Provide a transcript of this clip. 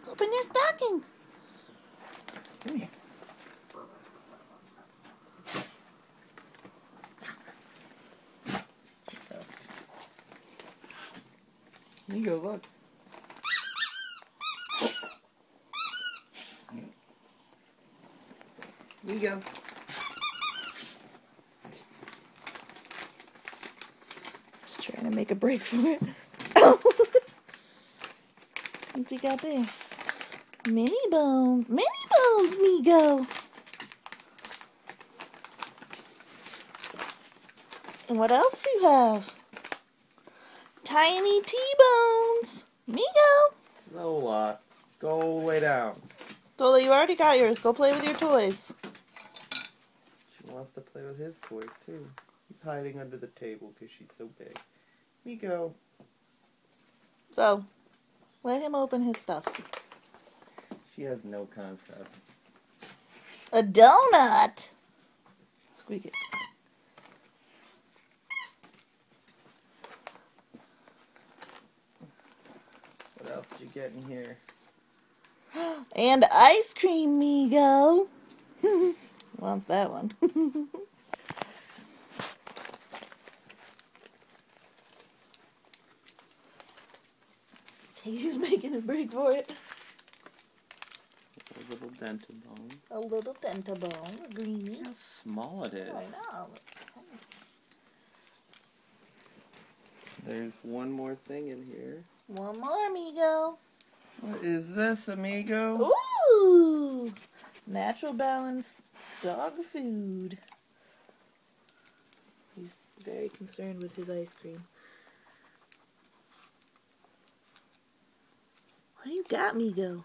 Open your stocking. Come here. Here you go, look. Here you go. Just trying to make a break for it. What's he got there? Mini bones. Mini bones, Mego. And what else do you have? Tiny T-bones. Mego. Lola, go lay down. Lola, you already got yours. Go play with your toys. She wants to play with his toys, too. He's hiding under the table because she's so big. Mego. So, let him open his stuff. She has no concept. A donut. Squeak it. What else did you get in here? And ice cream, Mego. Wants that one. He's making a break for it. A little dentabone. A little dentabone, a greenie. How small it is. I know. There's one more thing in here. One more, Mego. What is this, amigo? Ooh! Natural Balance dog food. He's very concerned with his ice cream. What do you got, Mego?